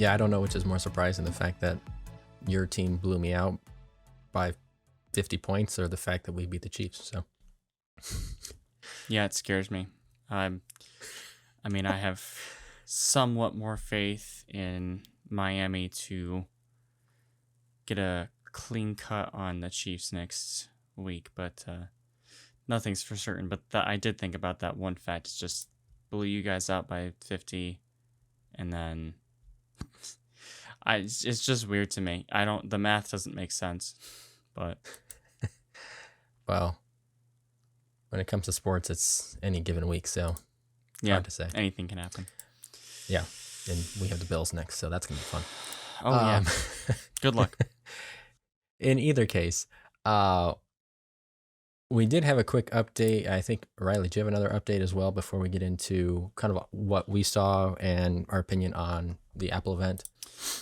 Yeah, I don't know which is more surprising, the fact that your team blew me out by 50 points or the fact that we beat the Chiefs. So Yeah, it scares me. I mean, I have somewhat more faith in Miami to get a clean cut on the Chiefs next week, but nothing's for certain. But I did think about that one fact. It's just blew you guys out by 50, and then it's just weird to me. The math doesn't make sense, but well, when it comes to sports, it's any given week, so yeah, hard to say. Anything can happen. Yeah, and we have the Bills next, so that's gonna be fun. Oh yeah, good luck. In either case, we did have a quick update. I think, Riley, do you have another update as well before we get into kind of what we saw and our opinion on the Apple event?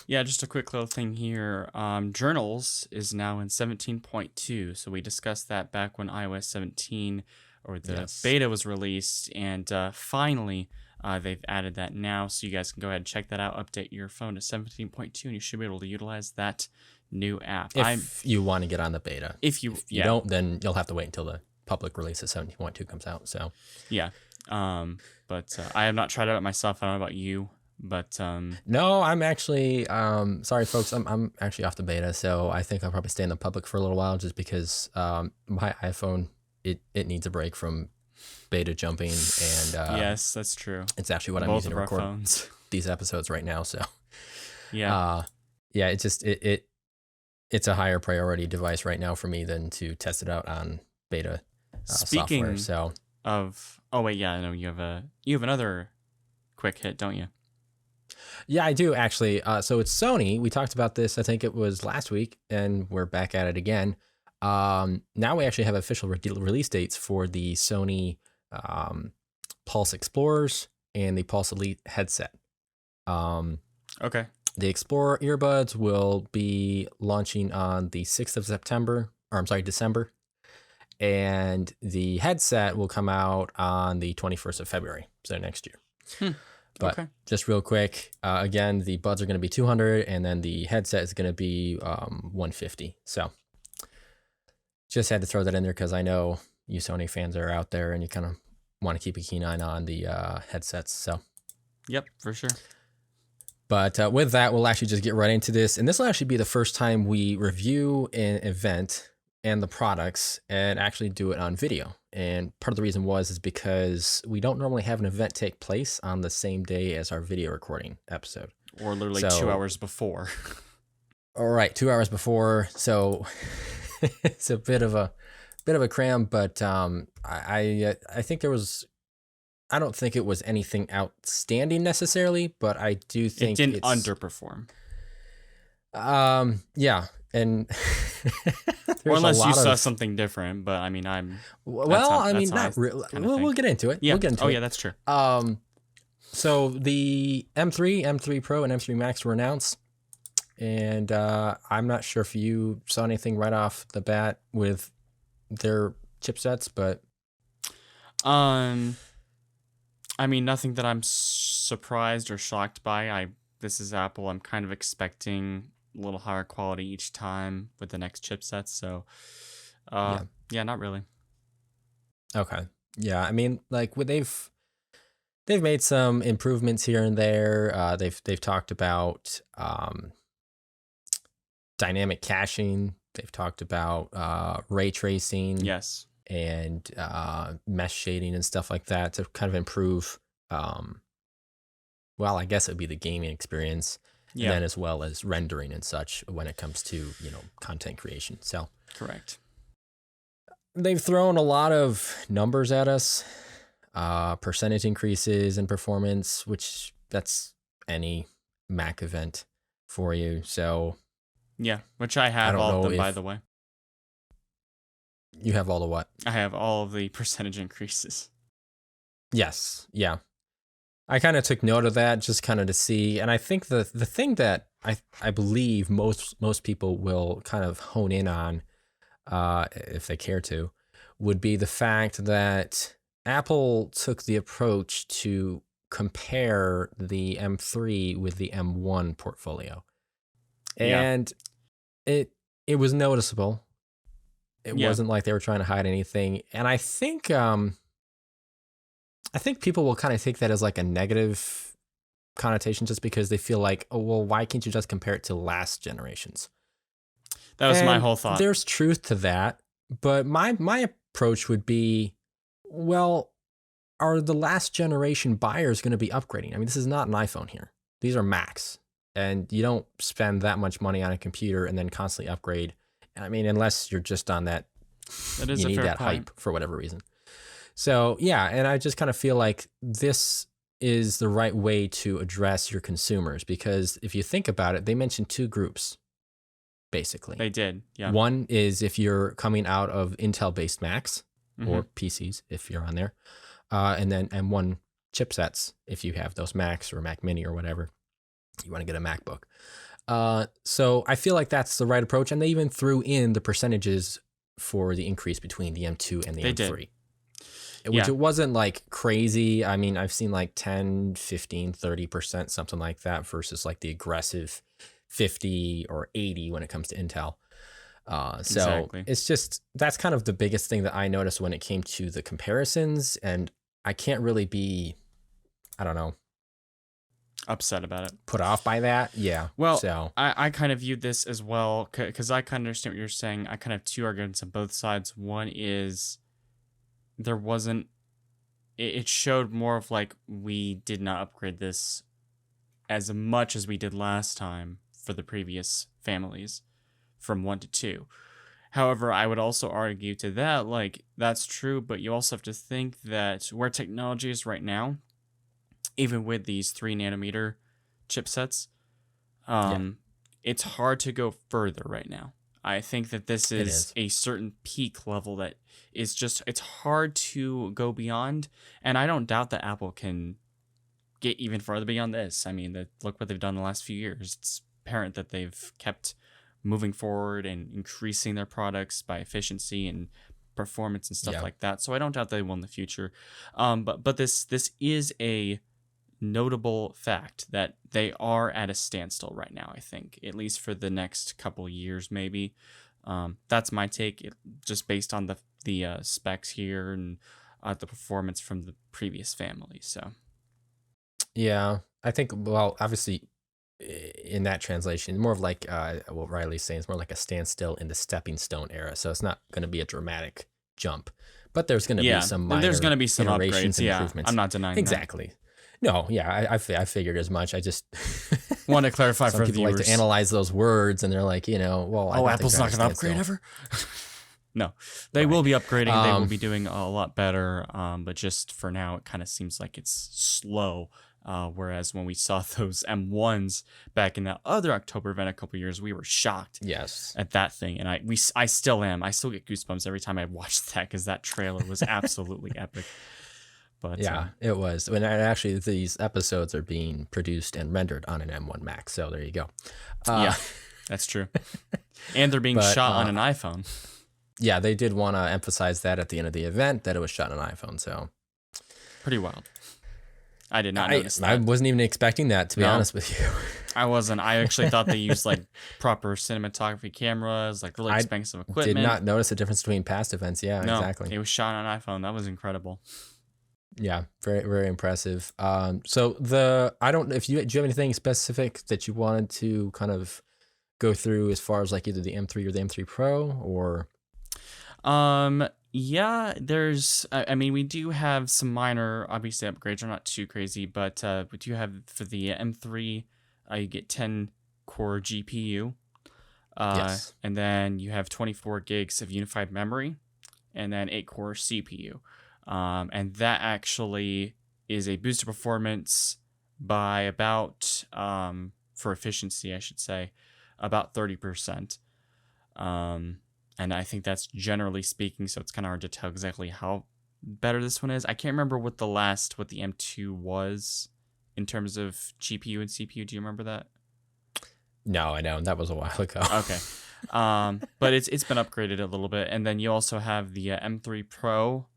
Yeah, just a quick little thing here. Journals is now in 17.2, so we discussed that back when iOS 17 or the beta was released, and finally they've added that now, so you guys can go ahead and check that out, update your phone to 17.2, and you should be able to utilize that new app. If you want to get on the beta. If you don't, then you'll have to wait until the public release of 17.2 comes out. So yeah, but I have not tried it out myself. I don't know about you, but no, I'm actually sorry folks, I'm actually off the beta, so I think I'll probably stay in the public for a little while, just because my iPhone it needs a break from beta jumping, and yes, that's true. It's actually what I'm using to record these episodes right now. So yeah, it's just it's a higher priority device right now for me than to test it out on beta software. So oh wait, yeah, I know you have another quick hit, don't you? Yeah, I do actually. So it's Sony. We talked about this, I think it was last week, and we're back at it again. Now we actually have official release dates for the Sony Pulse Explorers and the Pulse Elite headset. Okay. The Explorer earbuds will be launching on the 6th of December. And the headset will come out on the 21st of February, so next year. But just real quick, again, the buds are going to be $200, and then the headset is going to be $150. So just had to throw that in there because I know you Sony fans are out there and you kind of want to keep a keen eye on the headsets. So yep, for sure. But with that, we'll actually just get right into this. And this will actually be the first time we review an event and the products and actually do it on video. And part of the reason is because we don't normally have an event take place on the same day as our video recording episode. Or literally 2 hours before. All right, 2 hours before. So it's a bit of a cram, but I think there was, I don't think it was anything outstanding necessarily, but I do think it didn't underperform. Yeah, and or unless you saw something different, but I mean, not really. We'll get into it. Yeah. We'll get into it. Yeah, that's true. So the M3 Pro, and M3 Max were announced, and I'm not sure if you saw anything right off the bat with their chipsets, but I mean, nothing that I'm surprised or shocked by. This is Apple. I'm kind of expecting a little higher quality each time with the next chipsets. So, yeah, not really. Okay. Yeah, I mean, like they've made some improvements here and there. They've talked about dynamic caching. They've talked about ray tracing. Yes. And mesh shading and stuff like that to kind of improve, well, I guess it would be the gaming experience, and then as well as rendering and such when it comes to, content creation. So correct. They've thrown a lot of numbers at us, percentage increases in performance, which that's any Mac event for you. So yeah, which I have all of them, by the way. You have all the what? I have all of the percentage increases. Yes. Yeah. I kind of took note of that just kind of to see. And I think the thing that I believe most people will kind of hone in on, if they care to, would be the fact that Apple took the approach to compare the M3 with the M1 portfolio. Yeah. And it was noticeable. It Yeah. wasn't like they were trying to hide anything. And I think people will kind of take that as like a negative connotation just because they feel like, oh, well, why can't you just compare it to last generations? That was my And whole thought. there's truth to that. But my approach would be, well, are the last generation buyers going to be upgrading? I mean, this is not an iPhone here. These are Macs. And you don't spend that much money on a computer and then constantly upgrade. I mean, unless you're just on that, That is you a need fair that point. hype for whatever reason. So, yeah, and I just kind of feel like this is the right way to address your consumers because if you think about it, they mentioned two groups, basically. They did, yeah. One is if you're coming out of Intel-based Macs or PCs, if you're on there, and then M1 chipsets, if you have those Macs or Mac Mini or whatever, you want to get a MacBook. So I feel like that's the right approach, and they even threw in the percentages for the increase between the M2 and the M3. Which it wasn't like crazy. I mean, I've seen like 10, 15, 30%, something like that versus like the aggressive 50 or 80 when it comes to Intel. So it's just, that's kind of the biggest thing that I noticed when it came to the comparisons. And I can't really be, I don't know, upset about it. Put off by that. Yeah. Well, so I kind of viewed this as well because I kind of understand what you're saying. I kind of have two arguments on both sides. One is there wasn't, it showed more of like we did not upgrade this as much as we did last time for the previous families from 1 to 2. However, I would also argue to that, like, that's true, but you also have to think that where technology is right now, even with these 3 nanometer chipsets, it's hard to go further right now. I think that this is a certain peak level that is just, it's hard to go beyond. And I don't doubt that Apple can get even farther beyond this. I mean, look what they've done the last few years. It's apparent that they've kept moving forward and increasing their products by efficiency and performance and stuff like that. So I don't doubt they will in the future. But this is a notable fact that they are at a standstill right now, I think, at least for the next couple years, maybe. That's my take, just based on the specs here and the performance from the previous family. So, yeah, I think, well, obviously, in that translation, more of like what Riley's saying, it's more like a standstill in the stepping stone era. So it's not going to be a dramatic jump, but there's going to be some minor there's going to be some iterations upgrades. and Yeah, improvements. I'm not denying exactly. That. No, yeah, I figured as much. I just want to clarify for people viewers. Like to analyze those words, and they're like, well, Apple's not going to upgrade ever. No, they will be upgrading. They will be doing a lot better. But just for now, it kind of seems like it's slow. Whereas when we saw those M1s back in that other October event a couple years, we were shocked. At that thing, and I still am. I still get goosebumps every time I watch that because that trailer was absolutely epic. But yeah, it was. When actually these episodes are being produced and rendered on an M1 Max, so there you go. Yeah, that's true. And they're being shot on an iPhone. Yeah, they did want to emphasize that at the end of the event that it was shot on an iPhone. So pretty wild. I did not notice that. I wasn't even expecting that, to be honest with you. I wasn't. I actually thought they used like proper cinematography cameras, like really expensive equipment. Did not notice the difference between past events. Yeah, no, exactly. It was shot on an iPhone. That was incredible. Yeah, very, very impressive. So I don't know if do you have anything specific that you wanted to kind of go through as far as like either the M3 or the M3 Pro or? Yeah, there's, I mean, we do have some minor, obviously upgrades are not too crazy, but we do have for the M3, you get 10 core GPU. Yes. And then you have 24 gigs of unified memory and then 8 core CPU. And that actually is a boost of performance by about, for efficiency, I should say, about 30%. And I think that's generally speaking, so it's kind of hard to tell exactly how better this one is. I can't remember what the M2 was in terms of GPU and CPU. Do you remember that? No, I know. That was a while ago. Okay. But it's been upgraded a little bit. And then you also have the M3 Pro,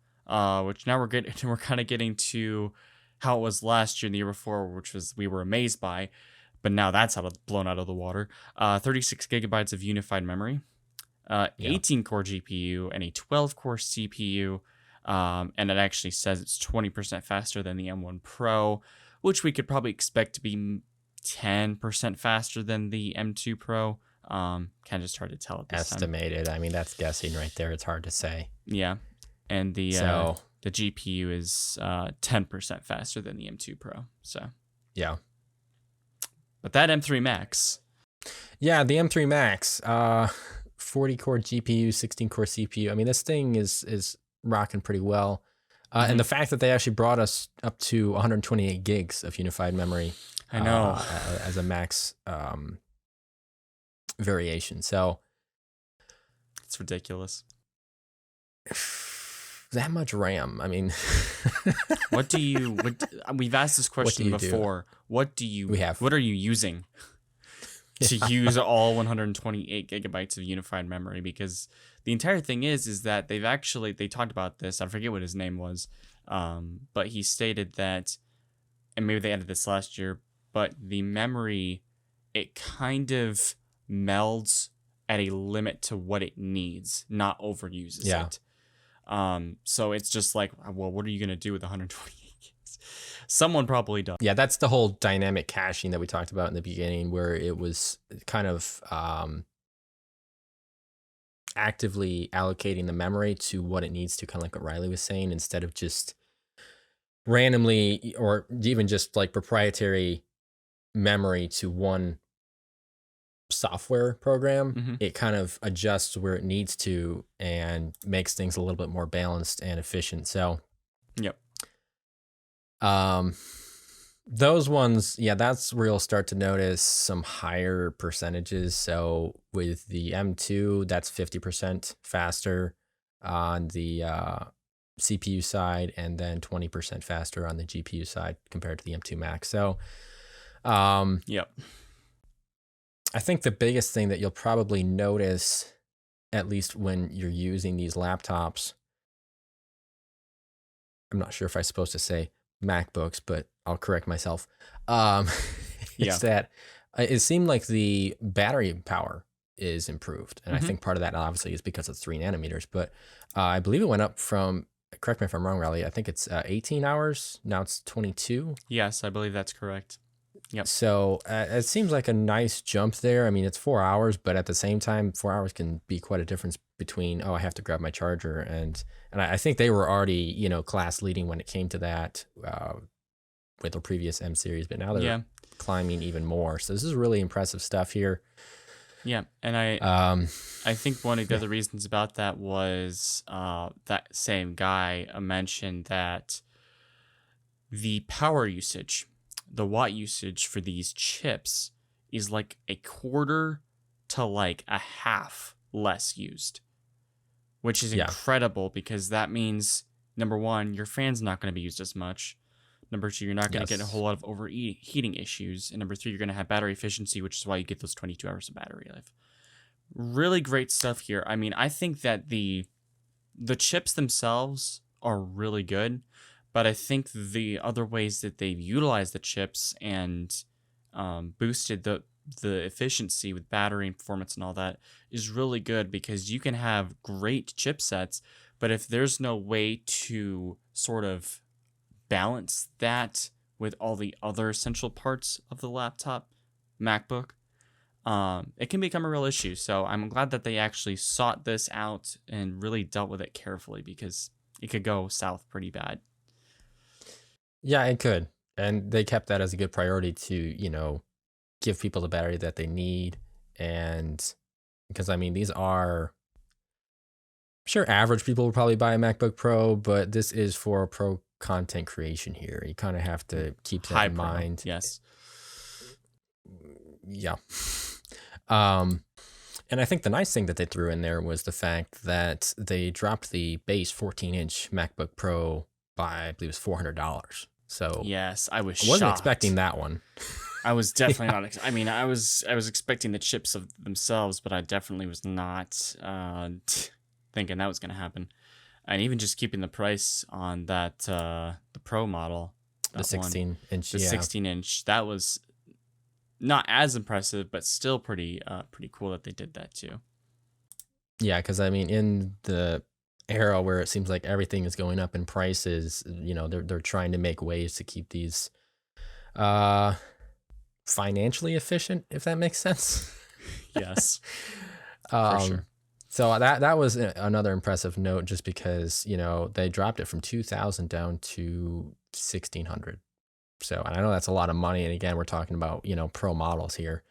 which now we're kind of getting to how it was last year and the year before, which was we were amazed by, but now that's blown out of the water. 36 gigabytes of unified memory, Yeah. 18 core GPU, and a 12 core CPU. And it actually says it's 20% faster than the M1 Pro, which we could probably expect to be 10% faster than the M2 Pro. Kind of just hard to tell at this time. Estimated. I mean, that's guessing right there. It's hard to say. Yeah, and So the GPU is 10% faster than the M2 Pro. So yeah. but that M3 Max, Yeah, the M3 Max, 40 core GPU, 16 core CPU. I mean, this thing is rocking pretty well. And the fact that they actually brought us up to 128 gigs of unified memory, I know, as a max variation. So it's ridiculous. that much RAM. I mean, we've asked this question before. What are you using to use all 128 gigabytes of unified memory? Because the entire thing is that they talked about this. I forget what his name was. But he stated that, and maybe they added this last year, but the memory, it kind of melds at a limit to what it needs, not overuses it. So it's just like, well, what are you going to do with 128 gigs? Someone probably does. Yeah, that's the whole dynamic caching that we talked about in the beginning, where it was kind of actively allocating the memory to what it needs to, kind of like what Riley was saying, instead of just randomly or even just like proprietary memory to one software program. It kind of adjusts where it needs to and makes things a little bit more balanced and efficient. So yep. Those ones, yeah, that's where you'll start to notice some higher percentages. So with the M2, that's 50% faster on the CPU side, and then 20% faster on the GPU side compared to the M2 Max. So yep. I think the biggest thing that you'll probably notice, at least when you're using these laptops, I'm not sure if I'm supposed to say MacBooks, but I'll correct myself. Is that it seemed like the battery power is improved. And I think part of that obviously is because it's 3 nanometers, but I believe it went up from, correct me if I'm wrong, Riley, I think it's 18 hours. Now it's 22. Yes, I believe that's correct. Yep. So it seems like a nice jump there. I mean, it's 4 hours, but at the same time, 4 hours can be quite a difference between, I have to grab my charger. And I think they were already, class leading when it came to that with the previous M series, but now they're climbing even more. So this is really impressive stuff here. Yeah, and I think one of the other reasons about that was that same guy mentioned that the power usage, the watt usage for these chips is like a quarter to like a half less used, which is incredible, because that means, number one, your fan's not going to be used as much. Number two, you're not going to get a whole lot of overheating issues. And number three, you're going to have battery efficiency, which is why you get those 22 hours of battery life. Really great stuff here. I mean, I think that the chips themselves are really good, but I think the other ways that they've utilized the chips and boosted the efficiency with battery and performance and all that is really good, because you can have great chipsets, but if there's no way to sort of balance that with all the other essential parts of the laptop, MacBook, it can become a real issue. So I'm glad that they actually sought this out and really dealt with it carefully, because it could go south pretty bad. Yeah, it could. And they kept that as a good priority to, give people the battery that they need. And because, I mean, these are, sure, average people will probably buy a MacBook Pro, but this is for pro content creation here. You kind of have to keep that in mind. Yes. Yeah. And I think the nice thing that they threw in there was the fact that they dropped the base 14-inch MacBook Pro by, I believe it was $400. So yes, I wasn't shocked. Expecting that one. I was definitely not. I mean, I was expecting the chips of themselves, but I definitely was not thinking that was going to happen. And even just keeping the price on that the Pro model The that one. 16-inch, The yeah. 16-inch. That was not as impressive, but still pretty cool that they did that too. Yeah, because I mean, in the era where it seems like everything is going up in prices, you know, they're trying to make ways to keep these uh financially efficient, if that makes sense. Yes, for Um, sure. so that was another impressive note, just because, you know, they dropped it from 2,000 down to 1,600. So, and I know that's a lot of money, and again, we're talking about, you know, pro models here,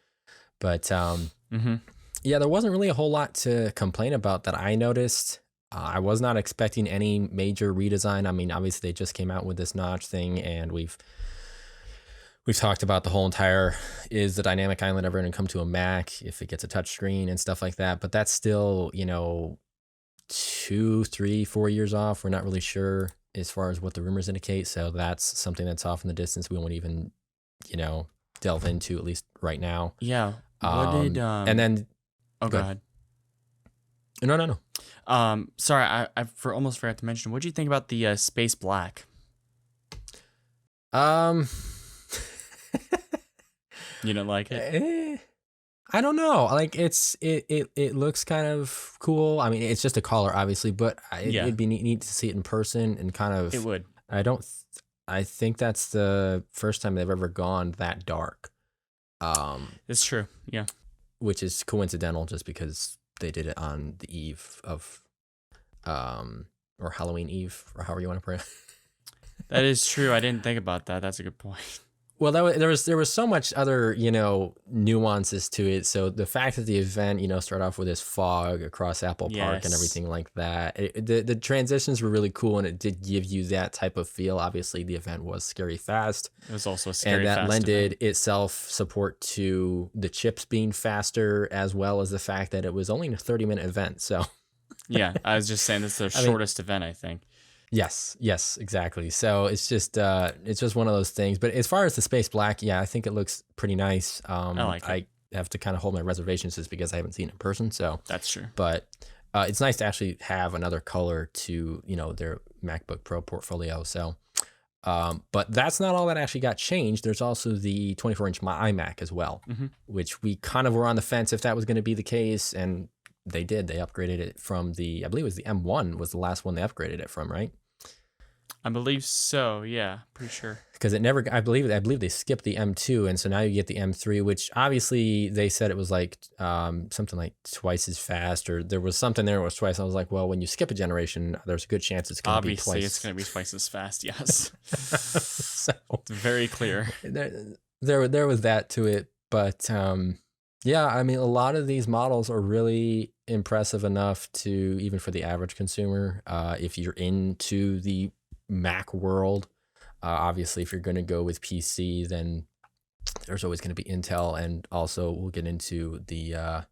but Mm-hmm. yeah, there wasn't really a whole lot to complain about that I noticed. I was not expecting any major redesign. I mean, obviously they just came out with this notch thing, and we've talked about the whole entire, is the dynamic island ever going to come to a Mac if it gets a touch screen and stuff like that. But that's still, you know, 2, 3, 4 years off. We're not really sure as far as what the rumors indicate. So that's something that's off in the distance. We won't even, you know, delve into, at least right now. Yeah. What did And then Oh, go go ahead. ahead. No. Sorry, I almost forgot to mention. What do you think about the Space Black? Um, You didn't like it? I don't know. Like it looks kind of cool. I mean, it's just a color, obviously, but Yeah. it'd be neat to see it in person and kind It of. would. I think that's the first time they've ever gone that dark. It's true. Yeah. Which is coincidental, just because they did it on the eve of, or Halloween Eve, or however you want to put it. That is true. I didn't think about that. That's a good point. Well, there was so much other, you know, nuances to it. So the fact that the event, you know, started off with this fog across Apple Park and Yes. everything like that, the transitions were really cool, and it did give you that type of feel. Obviously, the event was scary fast, It was also a scary and that fast lended event. itself support to the chips being faster, as well as the fact that it was only a 30-minute event. So Yeah, I was just saying this is the I mean, shortest event, I think. yes, exactly. So it's just one of those things. But as far as the Space Black, yeah, I think it looks pretty nice. I like it. I have to kind of hold my reservations just because I haven't seen it in person. So, That's true. but it's nice to actually have another color to, you know, their MacBook Pro portfolio. So, but that's not all that actually got changed. There's also the 24-inch iMac as well, Mm-hmm. which we kind of were on the fence if that was going to be the case, and they did. They upgraded it from I believe it was the M1 was the last one they upgraded it from, right? I believe so. Yeah, pretty sure. Because it never, I believe they skipped the M2, and so now you get the M3, which obviously they said it was like something like twice as fast, or there was something there that was twice. I was like, well, when you skip a generation, there's a good chance it's going to be Obviously, twice. it's going to be twice as fast. Yes. So It's very clear. there was that to it, but yeah, I mean, a lot of these models are really impressive enough to, even for the average consumer, if you're into the Mac world. Obviously, if you're going to go with PC, then there's always going to be Intel, and also we'll get into the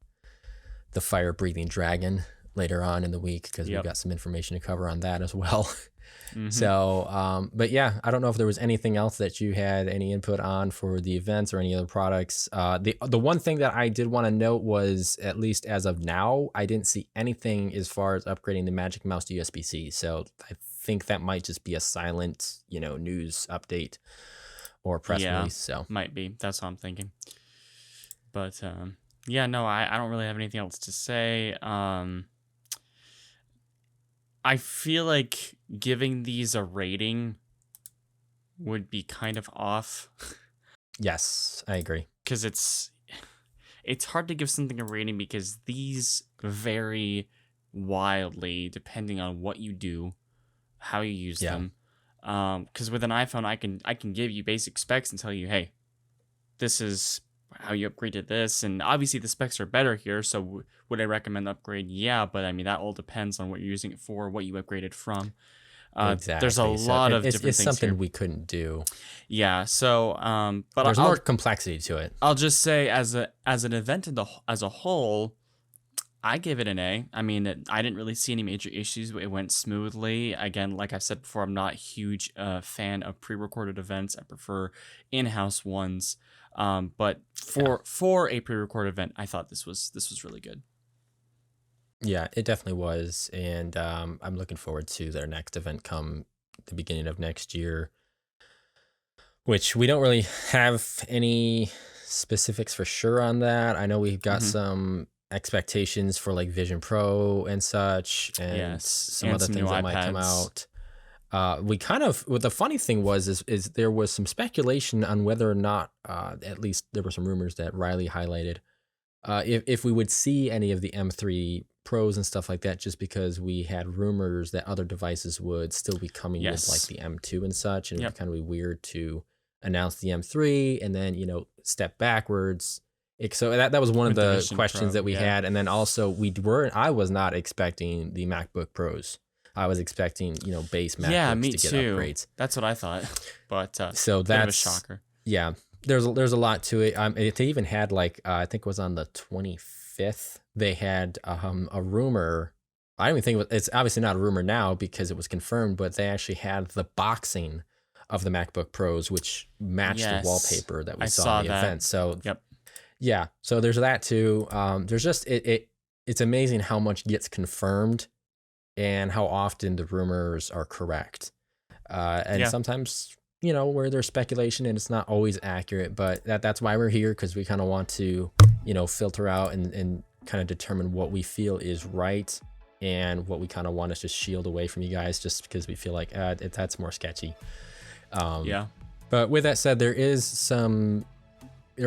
fire-breathing dragon later on in the week, because we've Yep. got some information to cover on that as well. Mhm. So, but yeah, I don't know if there was anything else that you had any input on for the events or any other products. The one thing that I did want to note was, at least as of now, I didn't see anything as far as upgrading the Magic Mouse to USB-C. So I think that might just be a silent, you know, news update or press Yeah. release. So Might be. That's what I'm thinking. But yeah, no, I don't really have anything else to say. I feel like giving these a rating would be kind of off yes, I agree. because it's hard to give something a rating because these vary wildly depending on what you do, how you use Yeah. them. Because with an iPhone, I can give you basic specs and tell you, hey, this is how you upgraded this, and obviously the specs are better here. So would I recommend upgrade? Yeah, but I mean that all depends on what you're using it for, what you upgraded from. Exactly. There's a So lot of different it's things something here. we couldn't do. Yeah. So, but There's more complexity to it. I'll just say as an event as a whole, I give it an A. I mean, I didn't really see any major issues. It went smoothly. Again, like I said before, I'm not a huge fan of pre-recorded events. I prefer in-house ones. But for a pre-recorded event, I thought this was really good. Yeah, it definitely was, and I'm looking forward to their next event come the beginning of next year. which we don't really have any specifics for sure on that. I know we've got some expectations for like Vision Pro and such, and some and other some things new that might come iPads. out. We kind of, what the funny thing was is there was some speculation on whether or not, at least there were some rumors that Riley highlighted, if we would see any of the M3 Pros and stuff like that, just because we had rumors that other devices would still be coming with like the M2 and such, and it would kind of be weird to announce the M3 and then, you know, step backwards. So that was one of the questions that we had. And then also I was not expecting the MacBook Pros. I was expecting, you know, base MacBooks to get upgrades. That's what I thought. But so that's a shocker. Yeah. There's a lot to it. They even had like, I think it was on the 25th, they had a rumor. I don't even think it's obviously not a rumor now because it was confirmed, but they actually had the boxing of the MacBook Pros, which matched the wallpaper that we saw in the event. So yeah, so there's that too. There's just it's amazing how much gets confirmed and how often the rumors are correct. And sometimes, you know, where there's speculation and it's not always accurate, but that's why we're here, because we kind of want to, you know, filter out and kind of determine what we feel is right and what we kind of want to just shield away from you guys, just because we feel like that's more sketchy. But with that said, there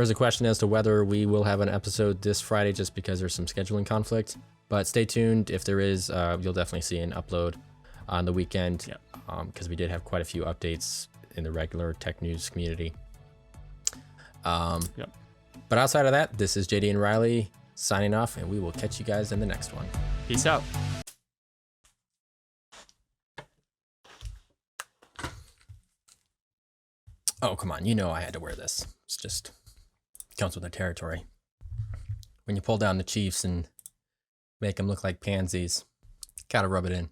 was a question as to whether we will have an episode this Friday, just because there's some scheduling conflict. But stay tuned. If there is, you'll definitely see an upload on the weekend, because we did have quite a few updates in the regular tech news community. But outside of that, this is JD and Riley signing off, and we will catch you guys in the next one. Peace out. Oh, come on. You know I had to wear this. It's just comes with the territory. When you pull down the Chiefs and make them look like pansies, gotta rub it in.